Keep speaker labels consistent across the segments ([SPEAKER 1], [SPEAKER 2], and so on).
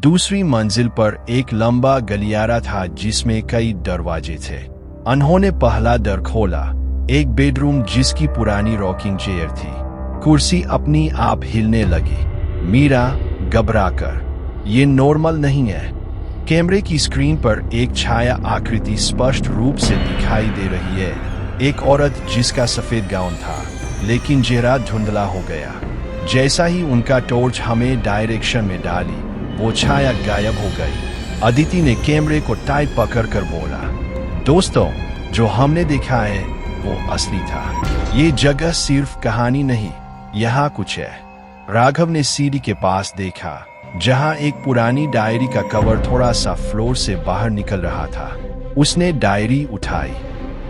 [SPEAKER 1] दूसरी मंजिल पर एक लंबा गलियारा था जिसमें कई दरवाजे थे। उन्होंने पहला दर खोला, एक बेडरूम जिसकी पुरानी रॉकिंग चेयर थी। कुर्सी अपनी आप हिलने लगी। मीरा घबराकर, ये नॉर्मल नहीं है। कैमरे की स्क्रीन पर एक छाया आकृति स्पष्ट रूप से दिखाई दे रही है। एक औरत जिसका सफेद गाउन था लेकिन चेहरा धुंधला हो गया। जैसा ही उनका टॉर्च हमें डायरेक्शन में डाली, वो छाया गायब हो गई। अदिति ने कैमरे को टाइट पकड़कर बोला, दोस्तों, जो हमने देखा है वो असली था। ये जगह सिर्फ कहानी नहीं, यहाँ कुछ है। राघव ने सीढ़ी के पास देखा, जहाँ एक पुरानी डायरी का कवर थोड़ा सा फ्लोर से बाहर निकल रहा था। उसने डायरी उठाई।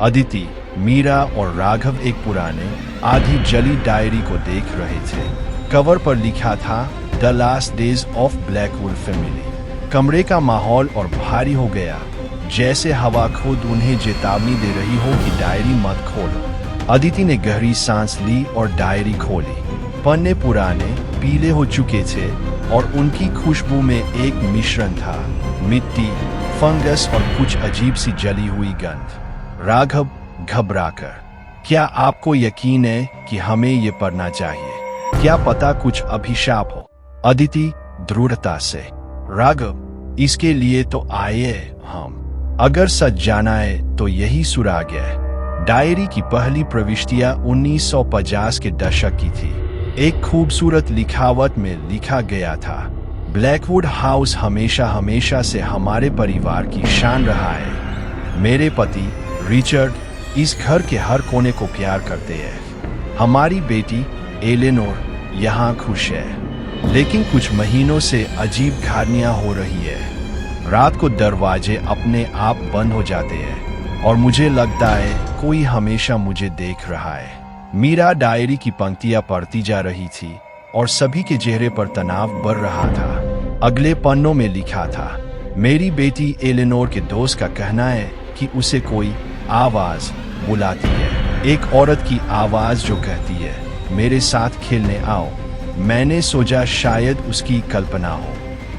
[SPEAKER 1] अदिति, मीरा और राघव एक पुराने आधी जली डायरी को देख रहे थे। कवर पर लिखा था, the last days of Blackwood family. कमरे का माहौल और भारी हो गया, जैसे हवा खुद उन्हें चेतावनी दे रही हो कि डायरी मत खोलो। अदिति ने गहरी सांस ली और डायरी खोली। पन्ने पुराने, पीले हो चुके थे और उनकी खुशबू में एक मिश्रण था, मिट्टी, फंगस और कुछ अजीब सी जली हुई गंध। राघव घबराकर, क्या आपको यकीन है कि हमें ये पढ़ना चाहिए? क्या पता कुछ अभिशाप हो? अदिति दृढ़ता से, राघव, इसके लिए तो आए हम। अगर सच जाना है तो यही सुराग है। डायरी की पहली प्रविष्टियां 1950 के दशक की थी। एक खूबसूरत लिखावट में लिखा गया था, ब्लैकवुड हाउस हमेशा हमेशा से हमारे परिवार की शान रहा है। मेरे पति रिचर्ड इस घर के हर कोने को प्यार करते हैं। हमारी बेटी एलेनोर यहाँ खुश है, लेकिन कुछ महीनों से अजीब घटनाएं हो रही है। रात को दरवाजे अपने आप बंद हो जाते हैं और मुझे लगता है कोई हमेशा मुझे देख रहा है। मीरा डायरी की पंक्तियां पढ़ती जा रही थी और सभी के चेहरे पर तनाव बढ़ रहा था। अगले पन्नों में लिखा था, मेरी बेटी एलेनोर के दोस्त का कहना है कि उसे कोई आवाज बुलाती है। एक औरत की आवाज जो कहती है, मेरे साथ खेलने आओ। मैंने सोचा शायद उसकी कल्पना हो,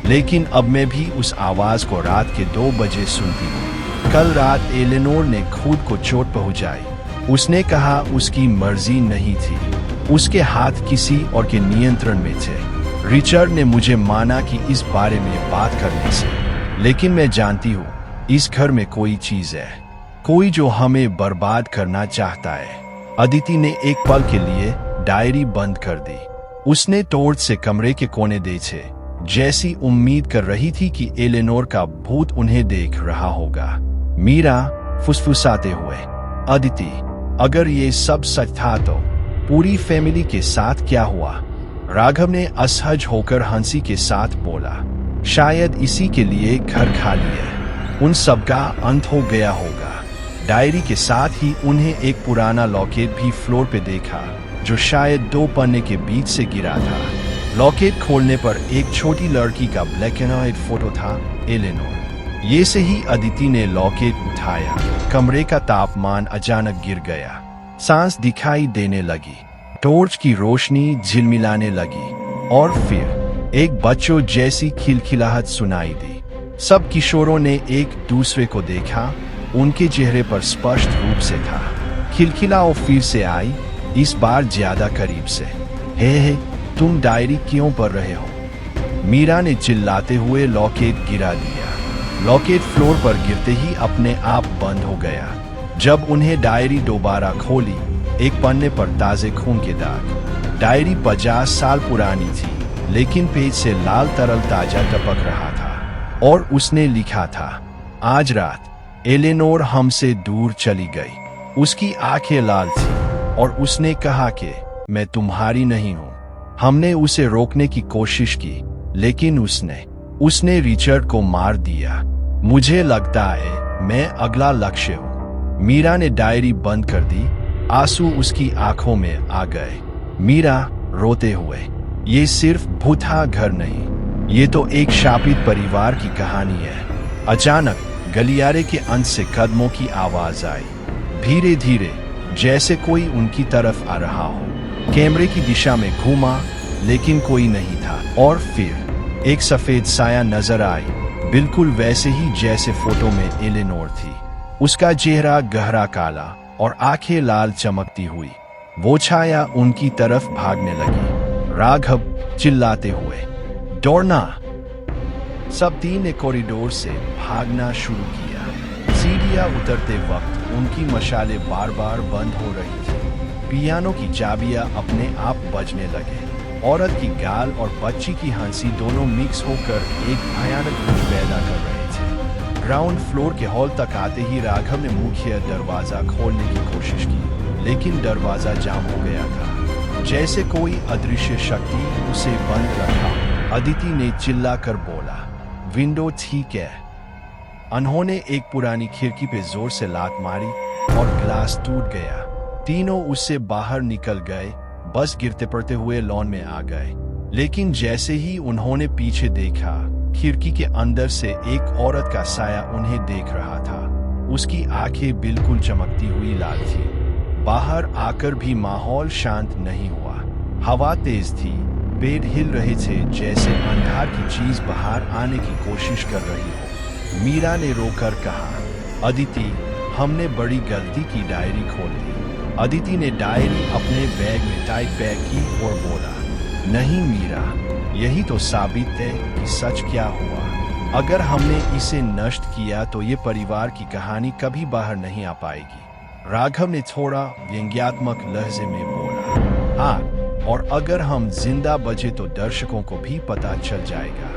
[SPEAKER 1] लेकिन अब मैं भी उस आवाज को रात के 2 बजे सुनती हूँ। कल रात एलेनोर ने खुद को चोट पहुंचाई। उसने कहा उसकी मर्जी नहीं थी, उसके हाथ किसी और के नियंत्रण में थे। रिचर्ड ने मुझे माना कि इस बारे में बात करने से, लेकिन मैं जानती हूँ इस घर में कोई चीज है, कोई जो हमें बर्बाद करना चाहता है। अदिति ने एक पल के लिए डायरी बंद कर दी। उसने टॉर्च से कमरे के कोने देखे, जैसी उम्मीद कर रही थी कि एलेनोर का भूत उन्हें देख रहा होगा। मीरा फुसफुसाते हुए, अदिति, अगर ये सब सच था तो पूरी फैमिली के साथ क्या हुआ? राघव ने असहज होकर हंसी के साथ बोला, शायद इसी के लिए घर खाली है। उन सब का अंत हो गया होगा। डायरी के साथ ही उन्हें एक पुराना लॉकेट भी फ्लोर पे देखा, जो शायद 2 पन्ने के बीच से गिरा था। लॉकेट खोलने पर एक छोटी लड़की का ब्लैक एंड व्हाइट फोटो था, एलेनोर। ये से ही अदिति ने लॉकेट उठाया। कमरे का तापमान अचानक गिर गया। सांस दिखाई देने लगी। टॉर्च की रोशनी झिलमिलाने लगी और फिर एक बच्चों जैसी खिलखिलाहट सुनाई दी। सब किशोरों ने एक दूसरे को देखा। उनके चेहरे पर स्पष्ट रूप से था। खिलखिलाहट फिर से आई, इस बार ज्यादा करीब से। हे, तुम डायरी क्यों पढ़ रहे हो? मीरा ने चिल्लाते हुए लॉकेट गिरा दिया। लॉकेट फ्लोर पर गिरते ही अपने आप बंद हो गया। जब उन्हें डायरी दोबारा खोली, एक पन्ने पर ताजे खून के दाग। डायरी 50 साल पुरानी थी, लेकिन पेज से लाल तरल ताजा टपक रहा था और उसने लिखा था, आज रात एलेनोर हमसे दूर चली गई। उसकी आंखें लाल थी और उसने कहा कि मैं तुम्हारी नहीं हूं। हमने उसे रोकने की कोशिश की, लेकिन उसने रिचर्ड को मार दिया। मुझे लगता है मैं अगला लक्ष्य हूं। मीरा ने डायरी बंद कर दी। आंसू उसकी आंखों में आ गए। मीरा रोते हुए, ये सिर्फ भूता घर नहीं, ये तो एक शापित परिवार की कहानी है। अचानक गलियारे के अंत से कदमों की आवाज आई, धीरे धीरे, जैसे कोई उनकी तरफ आ रहा हो। कैमरे की दिशा में घूमा, लेकिन कोई नहीं था। और फिर एक सफेद साया नजर आई, बिल्कुल वैसे ही जैसे फोटो में एलेनोर थी। उसका चेहरा गहरा काला और आंखें लाल चमकती हुई। वो छाया उनकी तरफ भागने लगी। राघव चिल्लाते हुए, दौड़ना! सब तीन ने कॉरिडोर से भागना शुरू किया। सीढ़ियां उतरते वक्त उनकी मशालें बार बार बंद हो रही थी। पियानो की चाबियां अपने आप बजने लगे। औरत की गाल और बच्ची की हंसी दोनों मिक्स होकर एक भयानक गूंज पैदा कर रहे थे। ग्राउंड फ्लोर के हॉल तक आते ही राघव ने मुख्य दरवाजा खोलने की कोशिश की, लेकिन दरवाजा जाम हो गया था, जैसे कोई अदृश्य शक्ति उसे बंद रखा। अदिति ने चिल्लाकर बोला, विंडो ठीक है। उन्होंने एक पुरानी खिड़की पे जोर से लात मारी और ग्लास टूट गया। तीनों उससे बाहर निकल गए, बस गिरते पड़ते हुए लॉन में आ गए। लेकिन जैसे ही उन्होंने पीछे देखा, खिड़की के अंदर से एक औरत का साया उन्हें देख रहा था। उसकी आंखें बिल्कुल चमकती हुई लाल थी। बाहर आकर भी माहौल शांत नहीं हुआ। हवा तेज थी, पेड़ हिल रहे थे जैसे अंधार की चीज बाहर आने की कोशिश कर रही हो। मीरा ने रोकर कहा, अदिति, हमने बड़ी गलती की, डायरी खोल दी। अदिति ने डायरी अपने बैग में टाइट पैक की और बोला, नहीं मीरा, यही तो साबित है कि सच क्या हुआ। अगर हमने इसे नष्ट किया तो ये परिवार की कहानी कभी बाहर नहीं आ पाएगी। राघव ने थोड़ा व्यंग्यात्मक लहजे में बोला, हाँ, और अगर हम जिंदा बचे तो दर्शकों को भी पता चल जाएगा।